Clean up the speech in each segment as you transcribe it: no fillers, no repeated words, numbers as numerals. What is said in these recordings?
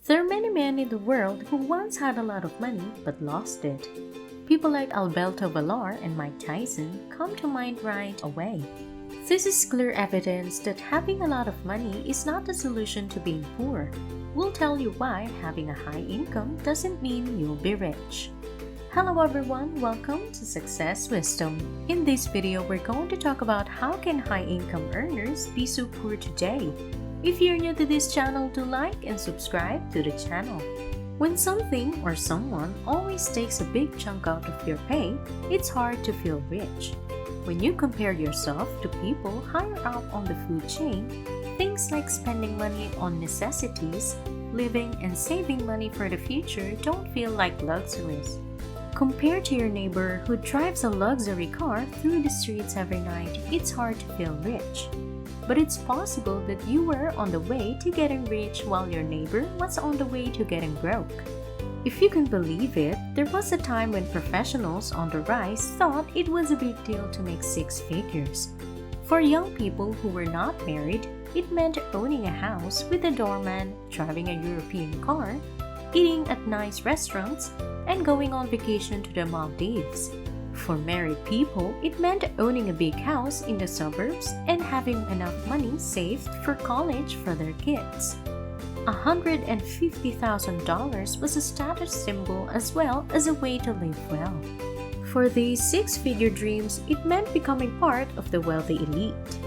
There are many men in the world who once had a lot of money but lost it. People like Alberto Villar and Mike Tyson come to mind right away. This is clear evidence that having a lot of money is not the solution to being poor. We'll tell you why having a high income doesn't mean you'll be rich. Hello everyone, welcome to Success Wisdom. In this video, we're going to talk about how can high income earners be so poor today. If you're new to this channel, do like and subscribe to the channel. When something or someone always takes a big chunk out of your pay, it's hard to feel rich. When you compare yourself to people higher up on the food chain, things like spending money on necessities, living and saving money for the future don't feel like luxuries. Compared to your neighbor who drives a luxury car through the streets every night, it's hard to feel rich. But it's possible that you were on the way to getting rich while your neighbor was on the way to getting broke. If you can believe it, there was a time when professionals on the rise thought it was a big deal to make six figures. For young people who were not married, it meant owning a house with a doorman, driving a European car, eating at nice restaurants, and going on vacation to the Maldives. For married people, it meant owning a big house in the suburbs and having enough money saved for college for their kids. $150,000 was a status symbol as well as a way to live well. For these six-figure dreams, it meant becoming part of the wealthy elite.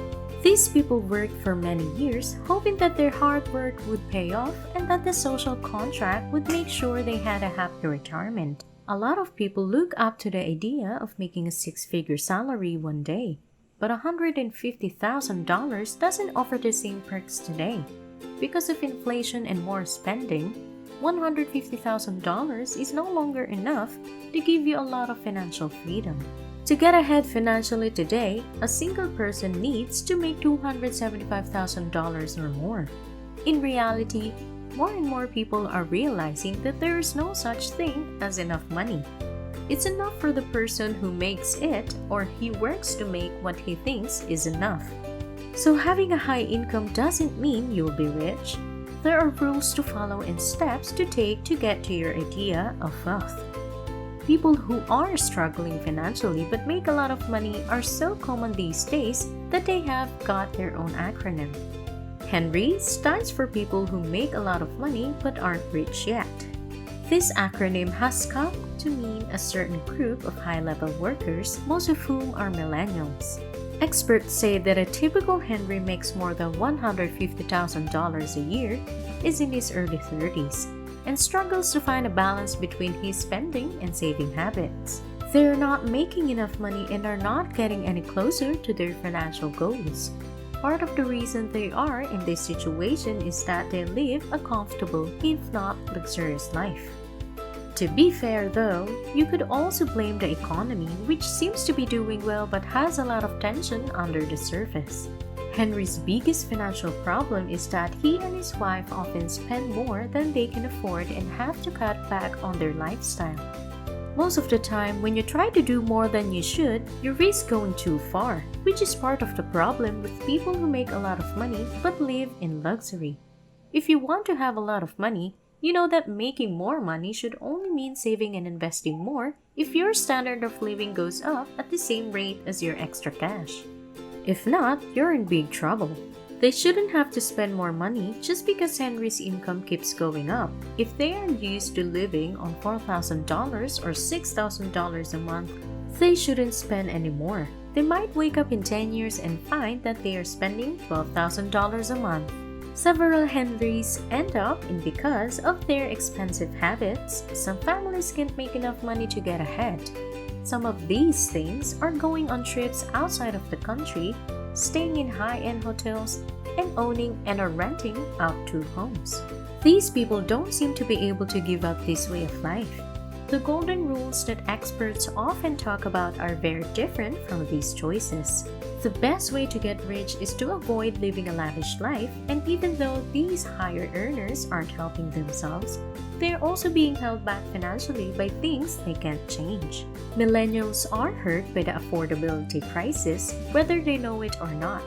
These people worked for many years, hoping that their hard work would pay off and that the social contract would make sure they had a happy retirement. A lot of people look up to the idea of making a six-figure salary one day, but $150,000 doesn't offer the same perks today. Because of inflation and more spending, $150,000 is no longer enough to give you a lot of financial freedom. To get ahead financially today, a single person needs to make $275,000 or more. In reality, more and more people are realizing that there is no such thing as enough money. It's enough for the person who makes it, or he works to make what he thinks is enough. So having a high income doesn't mean you'll be rich. There are rules to follow and steps to take to get to your idea of wealth. People who are struggling financially but make a lot of money are so common these days that they have got their own acronym. Henry stands for people who make a lot of money but aren't rich yet. This acronym has come to mean a certain group of high-level workers, most of whom are millennials. Experts say that a typical Henry makes more than $150,000 a year, is in his early 30s, and struggles to find a balance between his spending and saving habits. They are not making enough money and are not getting any closer to their financial goals. Part of the reason they are in this situation is that they live a comfortable, if not luxurious life. To be fair though, you could also blame the economy, which seems to be doing well but has a lot of tension under the surface. Henry's biggest financial problem is that he and his wife often spend more than they can afford and have to cut back on their lifestyle. Most of the time, when you try to do more than you should, you risk going too far, which is part of the problem with people who make a lot of money but live in luxury. If you want to have a lot of money, you know that making more money should only mean saving and investing more if your standard of living goes up at the same rate as your extra cash. If not, you're in big trouble. They shouldn't have to spend more money just because Henry's income keeps going up. If they are used to living on $4,000 or $6,000 a month, they shouldn't spend any more. They might wake up in 10 years and find that they are spending $12,000 a month. Several Henrys end up in because of their expensive habits. Some families can't make enough money to get ahead. Some of these things are going on trips outside of the country, staying in high-end hotels, and owning and or renting out two homes. These people don't seem to be able to give up this way of life. The golden rules that experts often talk about are very different from these choices. The best way to get rich is to avoid living a lavish life, and even though these higher earners aren't helping themselves, they're also being held back financially by things they can't change. Millennials are hurt by the affordability crisis, whether they know it or not.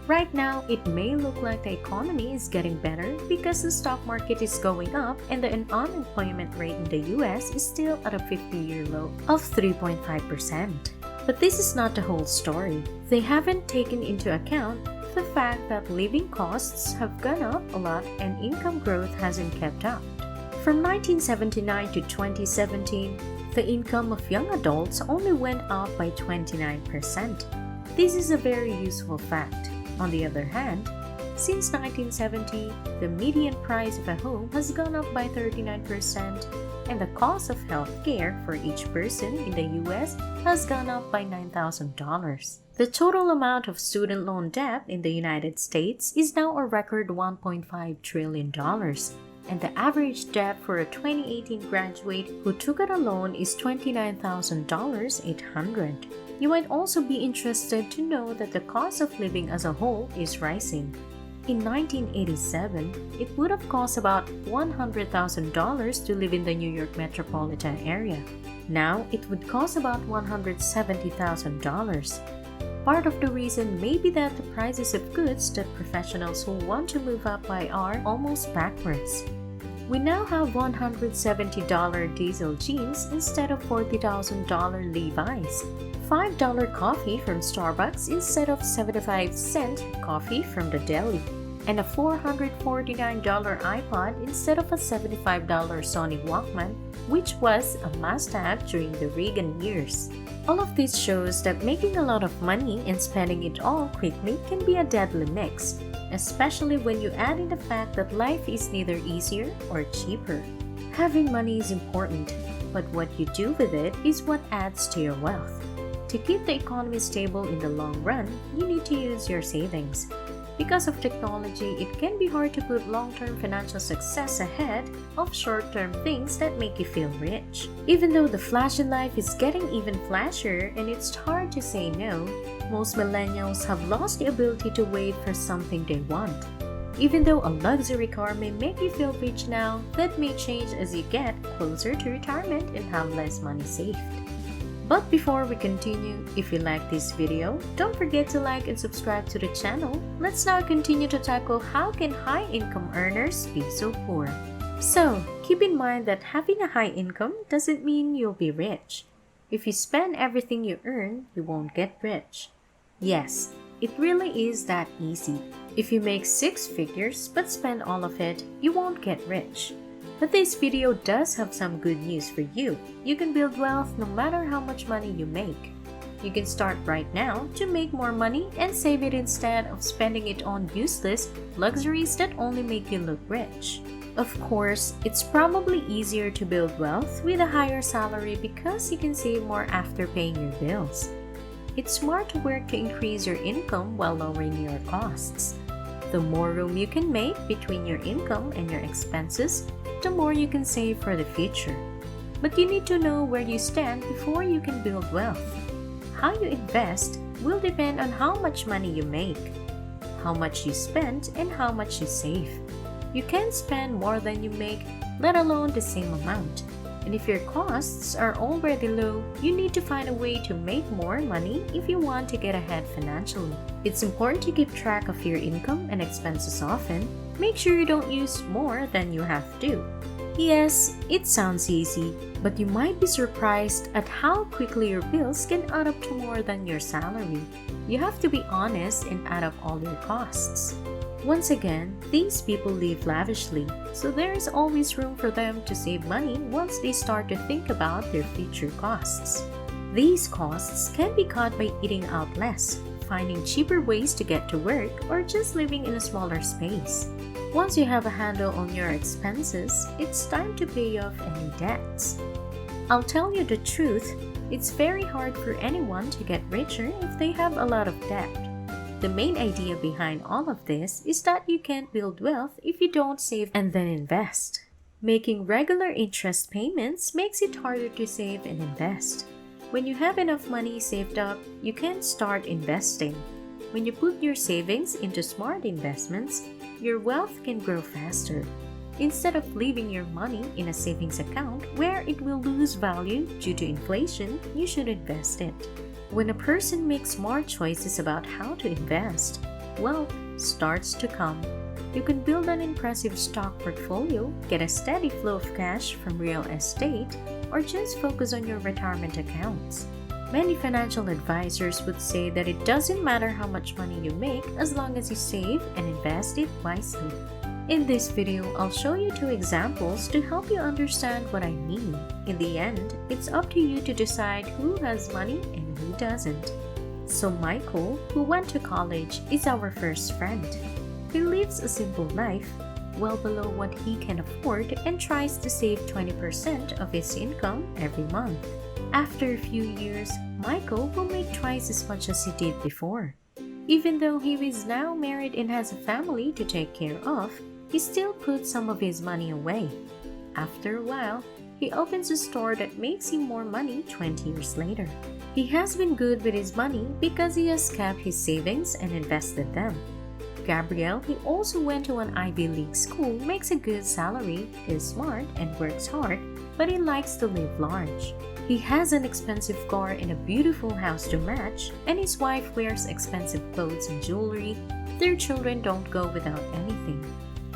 Right now, it may look like the economy is getting better because the stock market is going up and the unemployment rate in the US is still at a 50-year low of 3.5%. But this is not the whole story. They haven't taken into account the fact that living costs have gone up a lot and income growth hasn't kept up. From 1979 to 2017, the income of young adults only went up by 29%. This is a very useful fact. On the other hand, since 1970, the median price of a home has gone up by 39%, and the cost of health care for each person in the US has gone up by $9,000. The total amount of student loan debt in the United States is now a record $1.5 trillion, and the average debt for a 2018 graduate who took out a loan is $29,800. You might also be interested to know that the cost of living as a whole is rising. In 1987, it would have cost about $100,000 to live in the New York metropolitan area. Now, it would cost about $170,000. Part of the reason may be that the prices of goods that professionals who want to move up by are almost backwards. We now have $170 diesel jeans instead of $40,000 Levi's, $5 coffee from Starbucks instead of 75-cent coffee from the deli, and a $449 iPod instead of a $75 Sony Walkman, which was a must-have during the Reagan years. All of this shows that making a lot of money and spending it all quickly can be a deadly mix, especially when you add in the fact that life is neither easier or cheaper. Having money is important, but what you do with it is what adds to your wealth. To keep the economy stable in the long run, you need to use your savings. Because of technology, it can be hard to put long-term financial success ahead of short-term things that make you feel rich. Even though the flash in life is getting even flashier and it's hard to say no, most millennials have lost the ability to wait for something they want. Even though a luxury car may make you feel rich now, that may change as you get closer to retirement and have less money saved. But before we continue, if you like this video, don't forget to like and subscribe to the channel. Let's now continue to tackle how can high-income earners be so poor. So, keep in mind that having a high income doesn't mean you'll be rich. If you spend everything you earn, you won't get rich. Yes, it really is that easy. If you make 6 figures but spend all of it, you won't get rich. But this video does have some good news for you. You can build wealth no matter how much money you make. You can start right now to make more money and save it instead of spending it on useless luxuries that only make you look rich. Of course, it's probably easier to build wealth with a higher salary because you can save more after paying your bills. It's smart to work to increase your income while lowering your costs. The more room you can make between your income and your expenses, the more you can save for the future. But you need to know where you stand before you can build wealth. How you invest will depend on how much money you make, how much you spend, and how much you save. You can't spend more than you make, let alone the same amount. And if your costs are already low, you need to find a way to make more money if you want to get ahead financially. It's important to keep track of your income and expenses often. Make sure you don't use more than you have to. Yes, it sounds easy, but you might be surprised at how quickly your bills can add up to more than your salary. You have to be honest and add up all your costs. Once again, these people live lavishly, so there is always room for them to save money once they start to think about their future costs. These costs can be cut by eating out less, finding cheaper ways to get to work, or just living in a smaller space. Once you have a handle on your expenses, it's time to pay off any debts. I'll tell you the truth, it's very hard for anyone to get richer if they have a lot of debt. The main idea behind all of this is that you can't build wealth if you don't save and then invest. Making regular interest payments makes it harder to save and invest. When you have enough money saved up, you can start investing. When you put your savings into smart investments, your wealth can grow faster. Instead of leaving your money in a savings account where it will lose value due to inflation, you should invest it. When a person makes smart choices about how to invest, wealth starts to come. You can build an impressive stock portfolio, get a steady flow of cash from real estate, or just focus on your retirement accounts. Many financial advisors would say that it doesn't matter how much money you make as long as you save and invest it wisely. In this video, I'll show you 2 examples to help you understand what I mean. In the end, it's up to you to decide who has money and who doesn't. So Michael, who went to college, is our first friend. He lives a simple life, well below what he can afford, and tries to save 20% of his income every month. After a few years, Michael will make twice as much as he did before. Even though he is now married and has a family to take care of, he still puts some of his money away. After a while, he opens a store that makes him more money 20 years later. He has been good with his money because he has kept his savings and invested them. Gabriel, who also went to an Ivy League school, makes a good salary, is smart, and works hard, but he likes to live large. He has an expensive car and a beautiful house to match, and his wife wears expensive clothes and jewelry. Their children don't go without anything.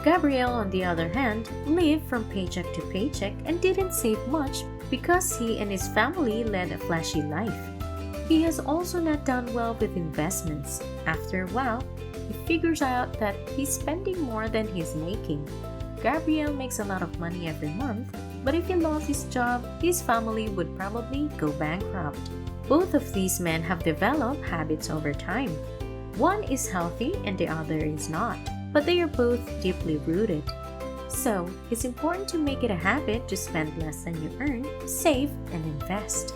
Gabriel, on the other hand, lived from paycheck to paycheck and didn't save much because he and his family led a flashy life. He has also not done well with investments. After a while, he figures out that he's spending more than he's making. Gabriel makes a lot of money every month, but if he lost his job, his family would probably go bankrupt. Both of these men have developed habits over time. One is healthy and the other is not, but they are both deeply rooted. So, it's important to make it a habit to spend less than you earn, save, and invest.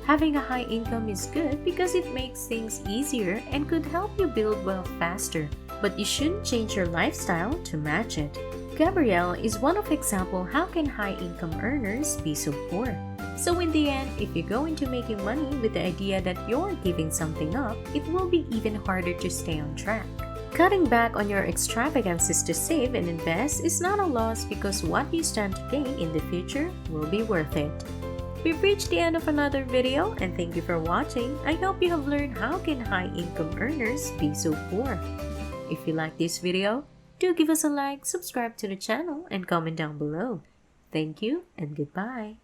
Having a high income is good because it makes things easier and could help you build wealth faster, but you shouldn't change your lifestyle to match it. Gabrielle is one of example how can high income earners be so poor. So in the end, if you go into making money with the idea that you're giving something up, it will be even harder to stay on track. Cutting back on your extravagances to save and invest is not a loss because what you stand to gain in the future will be worth it. We've reached the end of another video and thank you for watching. I hope you have learned how can high income earners be so poor. If you like this video, do give us a like, subscribe to the channel, and comment down below. Thank you and goodbye.